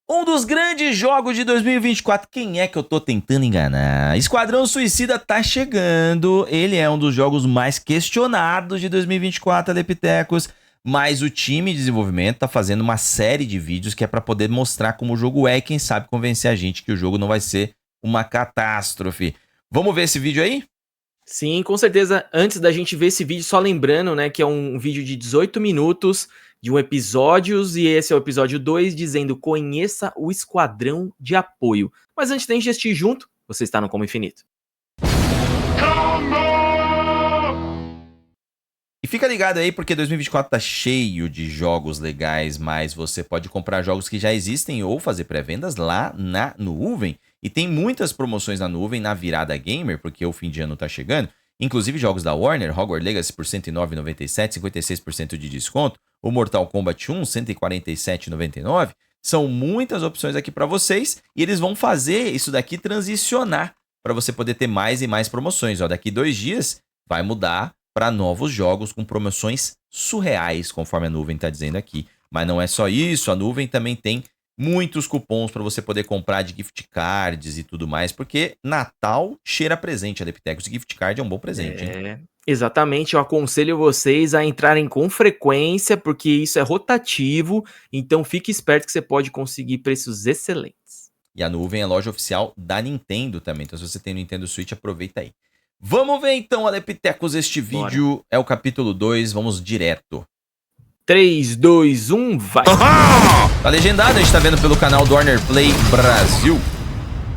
Um dos grandes jogos de 2024, quem é que eu tô tentando enganar? Esquadrão Suicida tá chegando, ele é um dos jogos mais questionados de 2024, Aleptecos, mas o time de desenvolvimento tá fazendo uma série de vídeos que é pra poder mostrar como o jogo é e quem sabe convencer a gente que o jogo não vai ser uma catástrofe. Vamos ver esse vídeo aí? Sim, com certeza. Antes da gente ver esse vídeo, só lembrando, né, que é um vídeo de 18 minutos de um episódios, e esse é o episódio 2, dizendo conheça o Esquadrão de Apoio. Mas antes da gente assistir junto, você está no Combo Infinito. E fica ligado aí porque 2024 tá cheio de jogos legais, mas você pode comprar jogos que já existem ou fazer pré-vendas lá na nuvem. E tem muitas promoções na nuvem, na virada gamer, porque o fim de ano tá chegando. Inclusive jogos da Warner, Hogwarts Legacy por R$ 109,97, 56% de desconto. O Mortal Kombat 1, R$ 147,99. São muitas opções aqui para vocês. E eles vão fazer isso daqui transicionar para você poder ter mais e mais promoções. Ó, daqui 2 dias vai mudar para novos jogos com promoções surreais, conforme a nuvem está dizendo aqui. Mas não é só isso, a nuvem também tem muitos cupons para você poder comprar de gift cards e tudo mais, porque Natal cheira presente, Aleptecos. Gift card é um bom presente, hein? Exatamente, eu aconselho vocês a entrarem com frequência, porque isso é rotativo, então fique esperto que você pode conseguir preços excelentes. E a nuvem é loja oficial da Nintendo também, então se você tem Nintendo Switch, aproveita aí. Vamos ver então, Aleptecos, este vídeo é o capítulo 2, vamos direto. 3, 2, 1, vai! Tá legendado, a gente tá vendo pelo canal do Warner Play Brasil.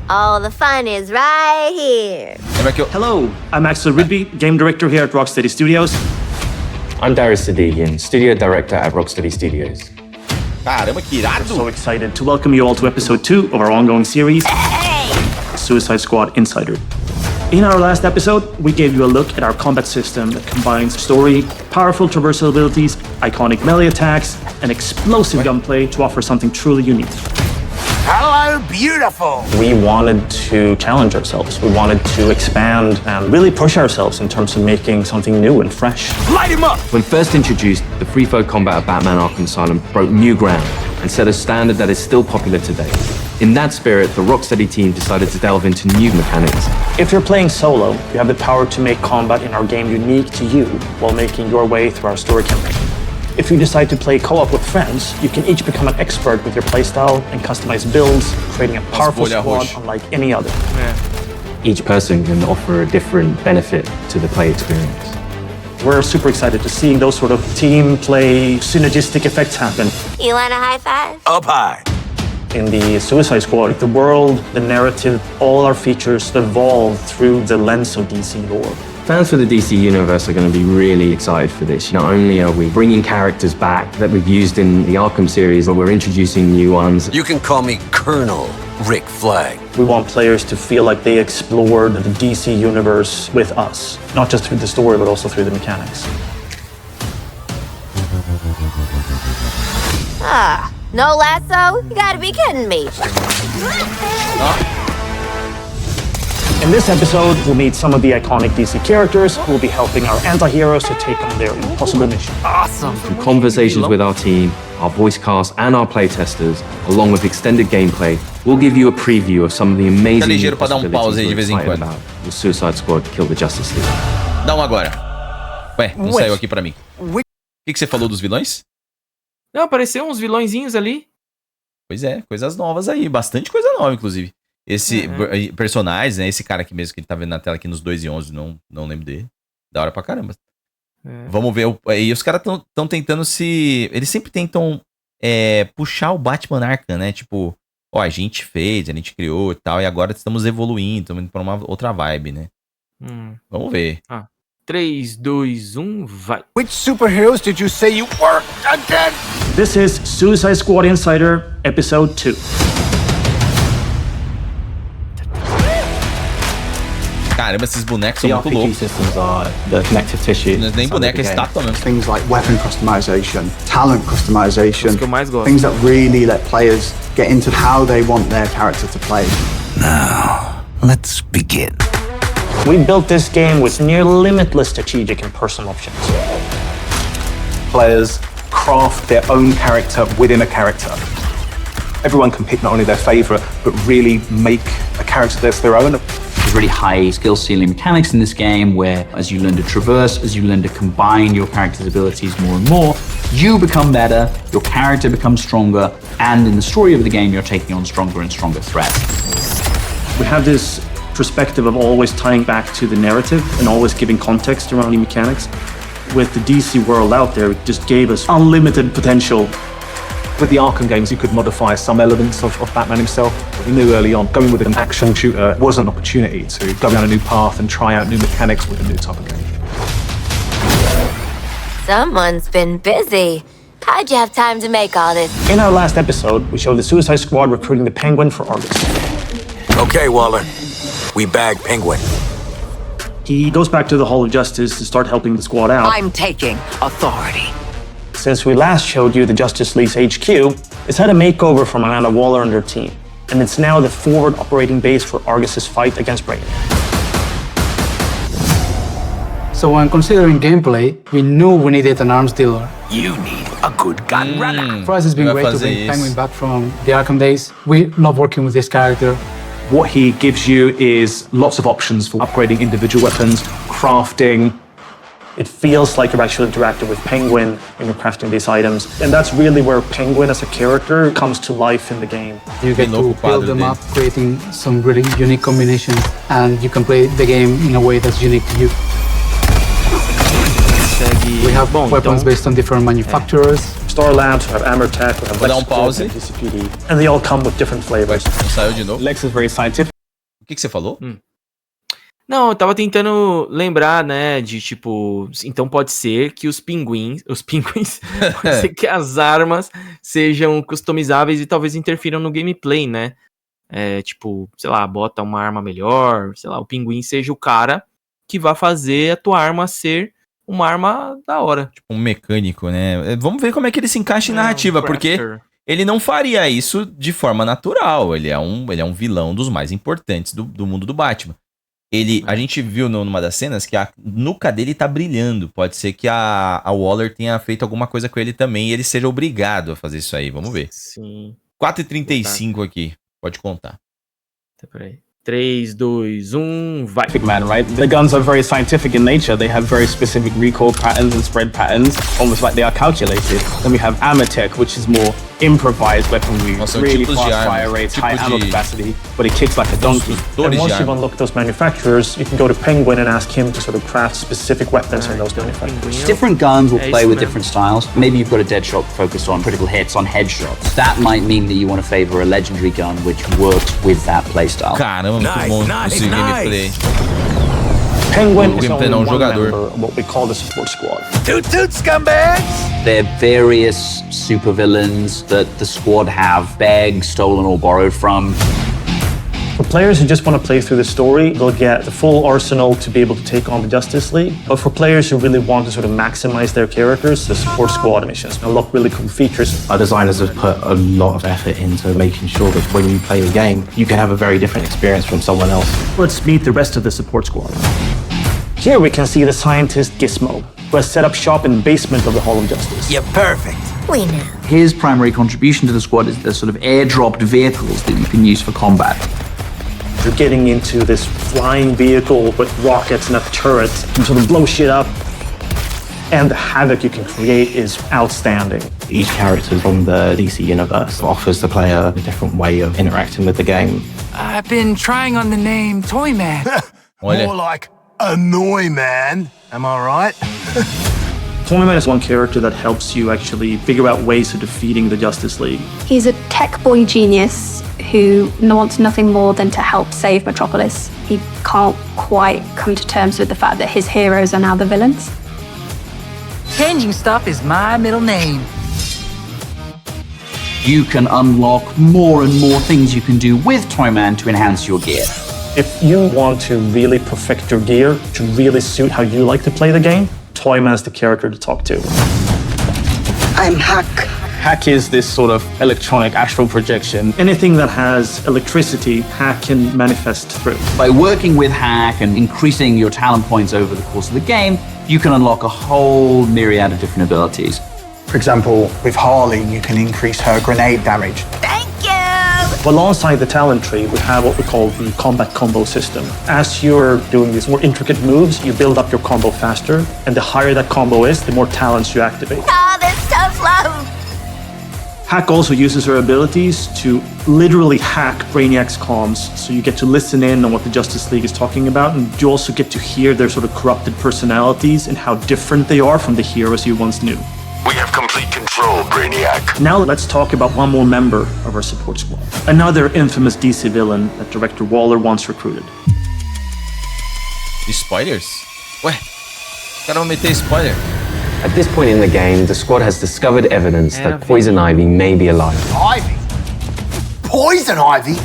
All the fun is right here. Lembra que eu... Hello, I'm Axel Ridby, game director here at Rocksteady Studios. I'm Darius Sadigian, studio director at Rocksteady Studios. Caramba, que irado! So excited to welcome you all to episode 2 of our ongoing series, Suicide Squad Insider. In our last episode, we gave you a look at our combat system that combines story, powerful traversal abilities, iconic melee attacks, and explosive gunplay to offer something truly unique. Hello, beautiful! We wanted to challenge ourselves. We wanted to expand and really push ourselves in terms of making something new and fresh. Light him up! When first introduced, the free-flow combat of Batman Arkham Asylum broke new ground and set a standard that is still popular today. In that spirit, the Rocksteady team decided to delve into new mechanics. If you're playing solo, you have the power to make combat in our game unique to you while making your way through our story campaign. If you decide to play co-op with friends, you can each become an expert with your playstyle and customize builds, creating a powerful squad unlike any other. Each person can offer a different benefit to the play experience. We're super excited to see those sort of team play synergistic effects happen. You want a high five? Up high. In the Suicide Squad, the world, the narrative, all our features evolve through the lens of DC lore. Fans for the DC Universe are going to be really excited for this. Not only are we bringing characters back that we've used in the Arkham series, but we're introducing new ones. You can call me Colonel Rick Flag. We want players to feel like they explored the DC Universe with us, not just through the story, but also through the mechanics. Ah, no lasso? You gotta be kidding me. In this episode, we'll meet some of the iconic DC characters who will be helping our anti-heroes to take on their impossible mission. Awesome. Through conversations with our team, our voice cast, and our playtesters, along with extended gameplay, we'll give you a preview of some of the amazing ligeiro pra dar um pause aí de vez em quando. The Suicide Squad Kill the Justice League. Dá um agora. Ué, não saiu aqui pra mim. O que você falou dos vilões? Não, apareceu uns vilõezinhos ali. Pois é, coisas novas aí. Bastante coisa nova, inclusive. Esse personagem, né? Esse cara aqui mesmo que ele tá vendo na tela aqui nos 2 e 11, não lembro dele. Da hora pra caramba. Vamos ver. E os caras tão tentando se... Eles sempre tentam puxar o Batman Arkham, né? Tipo, ó, a gente fez, a gente criou e tal, e agora estamos evoluindo, estamos indo pra uma outra vibe, né? Vamos ver. 3, 2, 1, vai. Which superheroes did you say you were again? This is Suicide Squad Insider, Episode 2. Caramba, esses bonecos são The muito RPG loucos. systems are the connective tissue. Não é nem boneco, é estátua mesmo. Things like weapon customization, talent customization, Os que eu mais gosto. things that really let players get into how they want their character to play. Now, let's begin. We built this game with near limitless strategic and personal options. Players craft their own character within a character. Everyone can pick not only their favorite, but really make a character that's their own. There's really high skill ceiling mechanics in this game where as you learn to traverse, as you learn to combine your character's abilities more and more, you become better, your character becomes stronger, and in the story of the game, you're taking on stronger and stronger threats. We have this perspective of always tying back to the narrative and always giving context around the mechanics. With the DC world out there, it just gave us unlimited potential. With the Arkham games, you could modify some elements of Batman himself. We knew early on, going with an action shooter was an opportunity to go down a new path and try out new mechanics with a new type of game. Someone's been busy. How'd you have time to make all this? In our last episode, we showed the Suicide Squad recruiting the Penguin for Argus. Okay, Waller. We bagged Penguin. He goes back to the Hall of Justice to start helping the squad out. I'm taking authority. Since we last showed you the Justice League's HQ, it's had a makeover from Amanda Waller and her team, and it's now the forward operating base for Argus's fight against Brainiac. So when considering gameplay, we knew we needed an arms dealer. You need a good gun runner. For us, it's been great to bring Penguin back from the Arkham days. We love working with this character. What he gives you is lots of options for upgrading individual weapons, crafting. It feels like you're actually interacting with Penguin when you're crafting these items. And that's really where Penguin as a character comes to life in the game. You get to build them up, creating some really unique combinations, and you can play the game in a way that's unique to you. We have weapons based on different manufacturers. Star Labs, we have Amertech, we have Lexus and DCPD. And they all come with different flavors. Saiu de novo. Lex is very scientific. O que você falou? Não, eu tava tentando lembrar, né, de tipo, então pode ser que os pinguins, pode ser que as armas sejam customizáveis e talvez interfiram no gameplay, né? Tipo, sei lá, bota uma arma melhor, sei lá, o pinguim seja o cara que vai fazer a tua arma ser uma arma da hora. Tipo, um mecânico, né? Vamos ver como é que ele se encaixa em narrativa, porque ele não faria isso de forma natural. Ele é um vilão dos mais importantes do mundo do Batman. A gente viu numa das cenas que a nuca dele tá brilhando. Pode ser que a Waller tenha feito alguma coisa com ele também e ele seja obrigado a fazer isso aí. Vamos ver. Sim. 4h35 aqui. Pode contar. Peraí. 3, 2, 1, vai. Man, right? The guns are very scientific in nature. They have very specific recoil patterns and spread patterns, almost like they are calculated. Then we have Amertech, which is more improvised weaponry, really fast fire rates, high ammo capacity, but it kicks like a donkey. And once you've unlocked those manufacturers, you can go to Penguin and ask him to sort of craft specific weapons in those manufacturers. Different guns will play with different styles. Maybe you've got a Deadshot focused on critical hits, on headshots. That might mean that you want to favor a legendary gun which works with that playstyle. Caramba, muito bom esse gameplay. Penguin is only one member of what we call the support squad. Toot toot, scumbags! They're various supervillains that the squad have begged, stolen, or borrowed from. For players who just want to play through the story, they'll get the full arsenal to be able to take on the Justice League. But for players who really want to sort of maximize their characters, the support squad missions unlock really cool features. Our designers have put a lot of effort into making sure that when you play the game, you can have a very different experience from someone else. Let's meet the rest of the support squad. Here we can see the scientist Gizmo, who has set up shop in the basement of the Hall of Justice. You're perfect. We know. His primary contribution to the squad is the sort of airdropped vehicles that you can use for combat. You're getting into this flying vehicle with rockets and a turret and sort of blow shit up. And the havoc you can create is outstanding. Each character from the DC universe offers the player a different way of interacting with the game. I've been trying on the name Toyman. More like Annoy Man. Am I right? Toyman is one character that helps you actually figure out ways of defeating the Justice League. He's a tech boy genius who wants nothing more than to help save Metropolis. He can't quite come to terms with the fact that his heroes are now the villains. Changing stuff is my middle name. You can unlock more and more things you can do with Toyman to enhance your gear. If you want to really perfect your gear to really suit how you like to play the game, Toyman's the character to talk to. I'm Hack. Hack is this sort of electronic astral projection. Anything that has electricity, Hack can manifest through. By working with Hack and increasing your talent points over the course of the game, you can unlock a whole myriad of different abilities. For example, with Harley, you can increase her grenade damage. Thank you! Alongside the talent tree, we have what we call the combat combo system. As you're doing these more intricate moves, you build up your combo faster, and the higher that combo is, the more talents you activate. Ah, that's tough love. Hack also uses her abilities to literally hack Brainiac's comms, so you get to listen in on what the Justice League is talking about, and you also get to hear their sort of corrupted personalities and how different they are from the heroes you once knew. We have complete control, Brainiac. Now let's talk about one more member of our support squad. Another infamous DC villain that Director Waller once recruited. Spoilers? Ué, os caras vão meter spoiler. At this point in the game, the squad has discovered evidence that Poison Ivy may be alive. Ivy? Poison Ivy?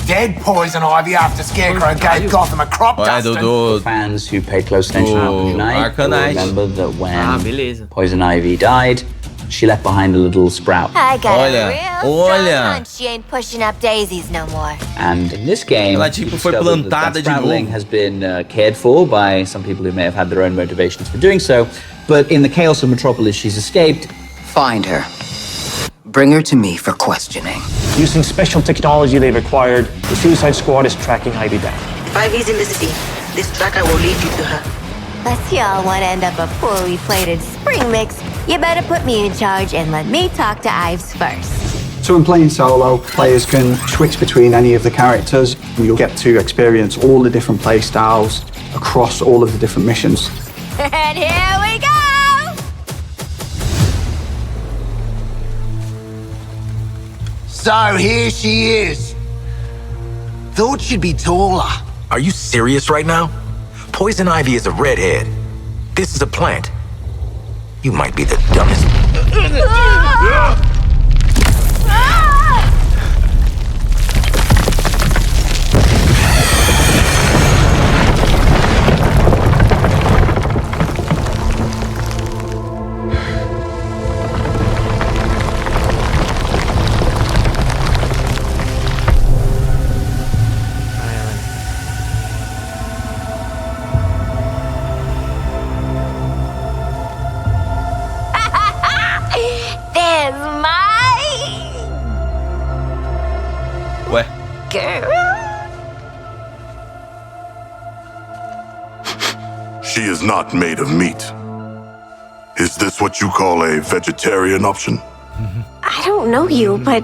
Dead Poison Ivy after Scarecrow gave Gotham a crop dusting. Fans who paid close attention to Arkham Knight will remember that when Poison Ivy died, she left behind a little sprout. I got a real strong hunch she ain't pushing up daisies no more. And in this game, ela tipo foi plantada de novo. Has been cared for by some people who may have had their own motivations for doing so, but in the chaos of Metropolis, she's escaped. Find her. Bring her to me for questioning. Using special technology they've acquired, the Suicide Squad is tracking Ivy down. Ivy's in the city. This tracker will lead you to her. Unless y'all want to end up a poorly plated spring mix, you better put me in charge and let me talk to Ives first. So in playing solo, players can switch between any of the characters. You'll get to experience all the different play styles across all of the different missions. And here we go! So here she is. Thought she'd be taller. Are you serious right now? Poison Ivy is a redhead. This is a plant. You might be the dumbest. She is not made of meat. Is this what you call a vegetarian option? I don't know you, but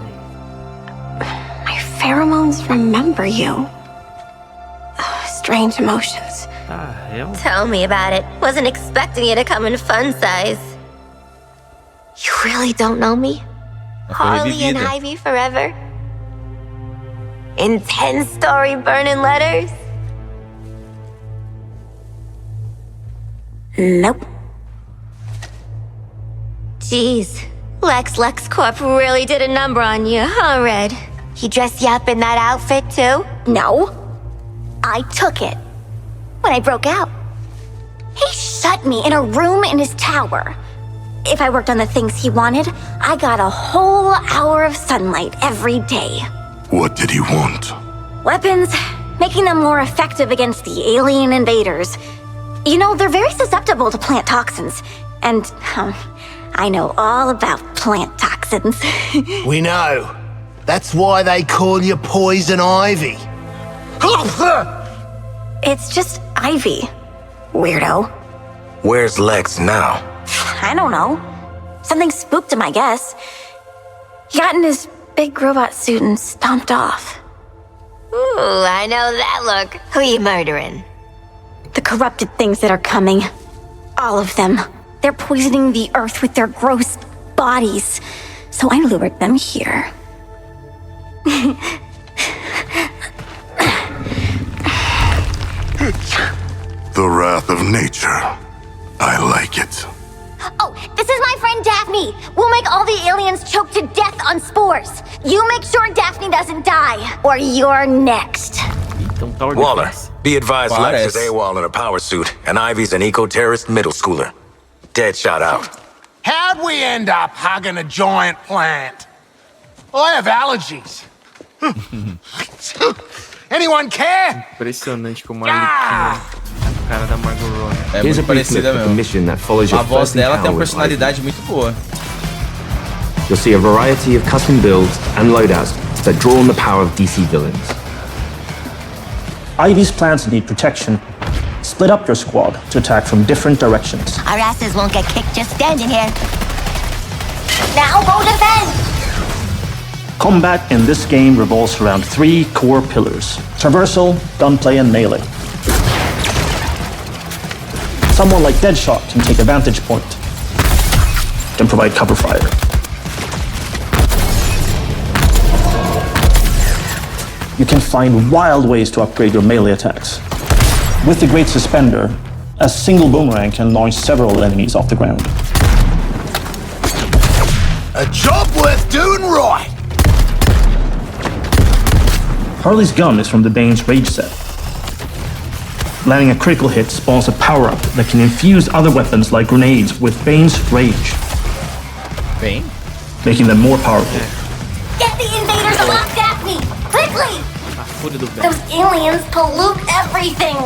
my pheromones remember you. Strange emotions. Tell me about it. Wasn't expecting you to come in fun size. You really don't know me? Harley and Ivy forever? In 10-story burning letters? Nope. Jeez, LexCorp really did a number on you, huh, Red? He dressed you up in that outfit, too? No. I took it. When I broke out. He shut me in a room in his tower. If I worked on the things he wanted, I got a whole hour of sunlight every day. What did he want? Weapons, making them more effective against the alien invaders. You know, they're very susceptible to plant toxins. And I know all about plant toxins. We know. That's why they call you Poison Ivy. It's just Ivy, weirdo. Where's Lex now? I don't know. Something spooked him, I guess. He got in his big robot suit and stomped off. Ooh, I know that look. Who you murdering? The corrupted things that are coming. All of them. They're poisoning the earth with their gross bodies. So I lured them here. The wrath of nature. I like it. Oh, this is my friend Daphne. We'll make all the aliens choke to death on spores. You make sure Daphne doesn't die, or you're next. Waller, be advised Lex is AWOL in a power suit, and Ivy's an eco-terrorist middle schooler. Dead shot out. How'd we end up hugging a giant plant? I have allergies. Anyone care? Impressionante como a cara da Margot Robbie. É muito parecida mesmo. A voz dela tem uma personalidade muito boa. You'll see a variety of custom builds and loadouts that draw on the power of DC villains. Ivy's plans need protection. Split up your squad to attack from different directions. Our asses won't get kicked just standing here. Now go defend! Combat in this game revolves around 3 core pillars: traversal, gunplay, and melee. Someone like Deadshot can take a vantage point, can provide cover fire. You can find wild ways to upgrade your melee attacks. With the Great Suspender, a single boomerang can launch several enemies off the ground. A job worth doing right! Harley's gun is from the Bane's Rage set. Landing a critical hit spawns a power-up that can infuse other weapons like grenades with Bane's Rage. Bane? Making them more powerful. Get the invaders locked at me! Quickly! Those aliens pollute everything!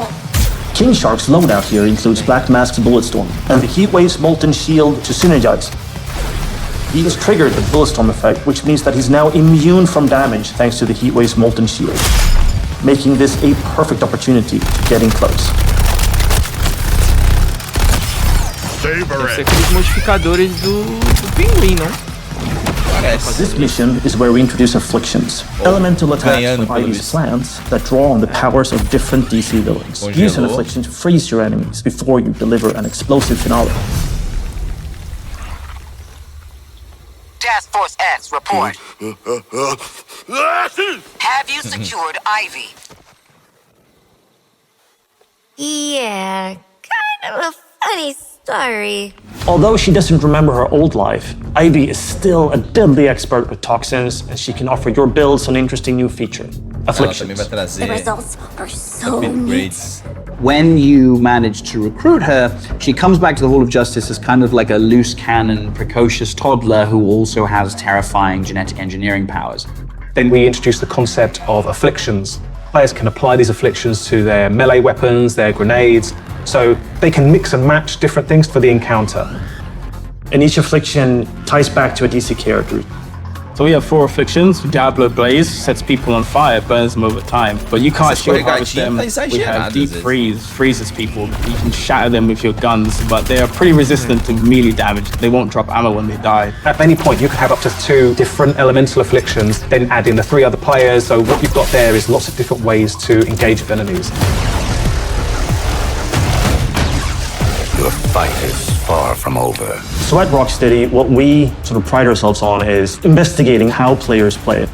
King Shark's loadout here includes Black Mask's Bulletstorm and the Heatwave's Molten Shield to synergize. He has triggered the Bulletstorm effect, which means that he's now immune from damage thanks to the Heatwave's Molten Shield, making this a perfect opportunity to get in close. Deve ser aqueles modificadores do pinguim, não? This mission is where we introduce afflictions, elemental attacks from Ivy's plans that draw on the powers of different DC villains. Use an affliction to freeze your enemies before you deliver an explosive finale. Task Force X, report. Have you secured Ivy? Yeah, kind of a funny story. Although she doesn't remember her old life, Ivy is still a deadly expert with toxins, and she can offer your builds an interesting new feature: afflictions. The results are so neat. When you manage to recruit her, she comes back to the Hall of Justice as kind of like a loose cannon, precocious toddler who also has terrifying genetic engineering powers. Then we introduce the concept of afflictions. Players can apply these afflictions to their melee weapons, their grenades, so they can mix and match different things for the encounter. And each affliction ties back to a DC character. So we have 4 afflictions. Diablo Blaze sets people on fire, burns them over time. But you can't shield harvest them. We have Deep Freeze, freezes people. You can shatter them with your guns, but they are pretty resistant to melee damage. They won't drop ammo when they die. At any point, you can have up to 2 different elemental afflictions, then add in the 3 other players. So what you've got there is lots of different ways to engage with enemies. Your fight is far from over. So at Rocksteady, what we sort of pride ourselves on is investigating how players play.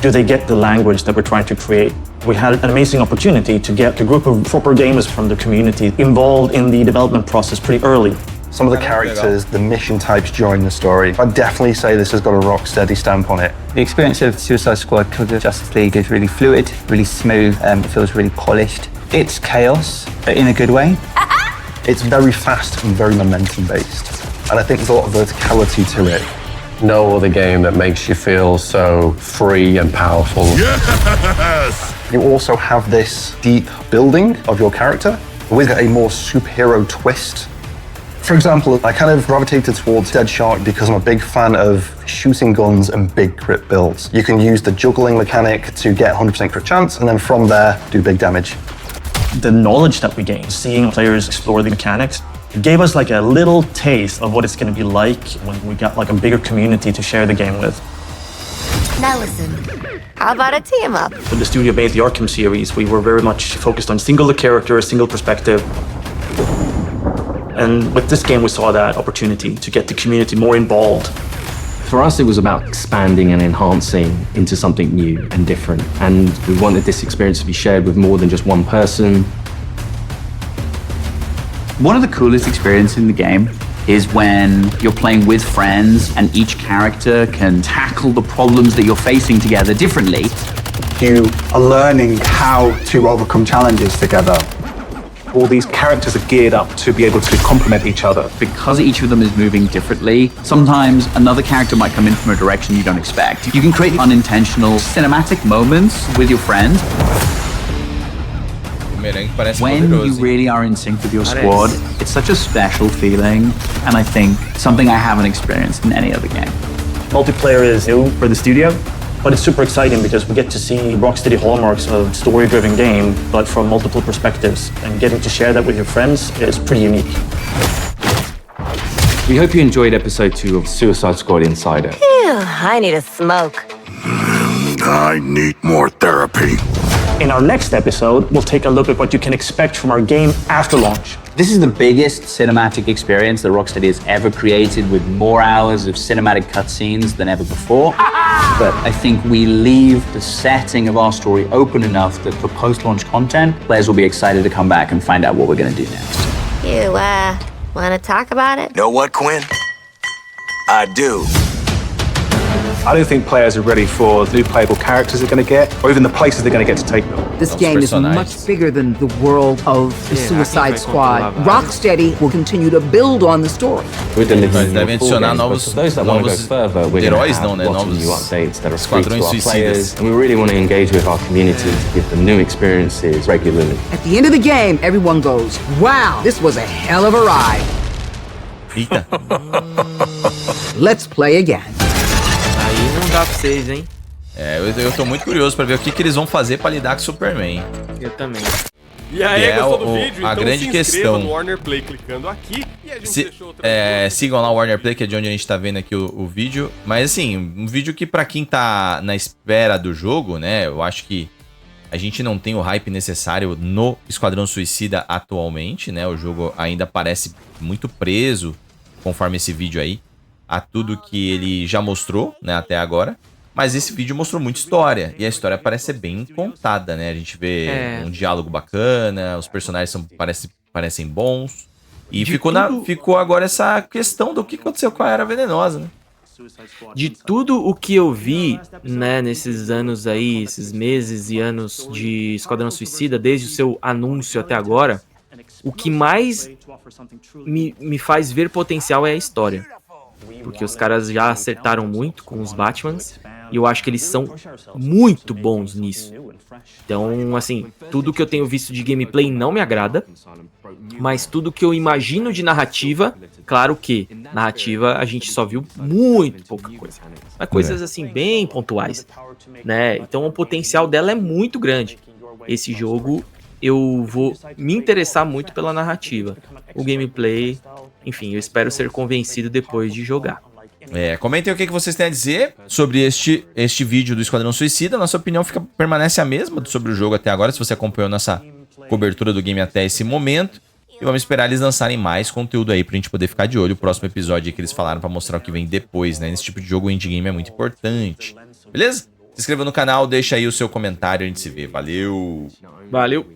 Do they get the language that we're trying to create? We had an amazing opportunity to get a group of proper gamers from the community involved in the development process pretty early. Some of the characters, the mission types during the story, I'd definitely say this has got a Rocksteady stamp on it. The experience of Suicide Squad Kill the Justice League is really fluid, really smooth, it feels really polished. It's chaos, but in a good way. It's very fast and very momentum based. And I think there's a lot of verticality to it. No other game that makes you feel so free and powerful. Yes! You also have this deep building of your character with a more superhero twist. For example, I kind of gravitated towards Deadshot because I'm a big fan of shooting guns and big crit builds. You can use the juggling mechanic to get 100% crit chance, and then from there, do big damage. The knowledge that we gained, seeing players explore the mechanics, it gave us like a little taste of what it's going to be like when we got like a bigger community to share the game with. Now listen, how about a team up? When the studio made the Arkham series, we were very much focused on single character, single perspective. And with this game, we saw that opportunity to get the community more involved. For us, it was about expanding and enhancing into something new and different. And we wanted this experience to be shared with more than just one person. One of the coolest experiences in the game is when you're playing with friends and each character can tackle the problems that you're facing together differently. You are learning how to overcome challenges together. All these characters are geared up to be able to complement each other. Because each of them is moving differently, sometimes another character might come in from a direction you don't expect. You can create unintentional cinematic moments with your friends. When you really are in sync with your squad, it's such a special feeling, and I think something I haven't experienced in any other game. Multiplayer is new for the studio. But it's super exciting because we get to see Rocksteady hallmarks of story-driven game, but from multiple perspectives. And getting to share that with your friends is pretty unique. We hope you enjoyed episode 2 of Suicide Squad Insider. Phew, I need a smoke. I need more therapy. In our next episode, we'll take a look at what you can expect from our game after launch. This is the biggest cinematic experience that Rocksteady has ever created, with more hours of cinematic cutscenes than ever before. But I think we leave the setting of our story open enough that for post-launch content, players will be excited to come back and find out what we're going to do next. You, want to talk about it? Know what, Quinn? I do. I don't think players are ready for the new playable characters they're going to get, or even the places they're going to get to take them. This game is much bigger than the world of the Suicide Squad. Rocksteady will continue to build on the story. Deve adicionar novos heróis, não, né? Novos Esquadrões Suicidas. And we really want to engage with our community to give them new experiences regularly. At the end of the game, everyone goes, "Wow, this was a hell of a ride." Eita. Let's play again. Aí não dá pra vocês, hein? Eu tô muito curioso pra ver o que eles vão fazer pra lidar com o Superman. Eu também. E aí, gostou do vídeo? A então grande questão. No Warner Play clicando aqui e a gente sigam lá o Warner Play, que é de onde a gente tá vendo aqui o vídeo. Mas assim, um vídeo que pra quem tá na espera do jogo, né? Eu acho que a gente não tem o hype necessário no Esquadrão Suicida atualmente, né? O jogo ainda parece muito preso, conforme esse vídeo aí, a tudo que ele já mostrou, né, até agora. Mas esse vídeo mostrou muita história, e a história parece ser bem contada, né? A gente vê um diálogo bacana, os personagens parecem bons. E ficou agora essa questão do que aconteceu com a Era Venenosa, né? De tudo o que eu vi, né, nesses anos aí, esses meses e anos de Esquadrão Suicida, desde o seu anúncio até agora, o que mais me faz ver potencial é a história. Porque os caras já acertaram muito com os Batmans, e eu acho que eles são muito bons nisso. Então, assim, tudo que eu tenho visto de gameplay não me agrada, mas tudo que eu imagino de narrativa, claro que narrativa a gente só viu muito pouca coisa. Mas coisas, assim, bem pontuais, né? Então o potencial dela é muito grande. Esse jogo, eu vou me interessar muito pela narrativa. O gameplay, enfim, eu espero ser convencido depois de jogar. Comentem o que vocês têm a dizer sobre este vídeo do Esquadrão Suicida. Nossa opinião permanece a mesma sobre o jogo até agora, se você acompanhou nossa cobertura do game até esse momento. E vamos esperar eles lançarem mais conteúdo aí pra gente poder ficar de olho. O próximo episódio que eles falaram pra mostrar o que vem depois, né? Nesse tipo de jogo, o indie game é muito importante. Beleza? Se inscreva no canal, deixa aí o seu comentário, a gente se vê. Valeu! Valeu!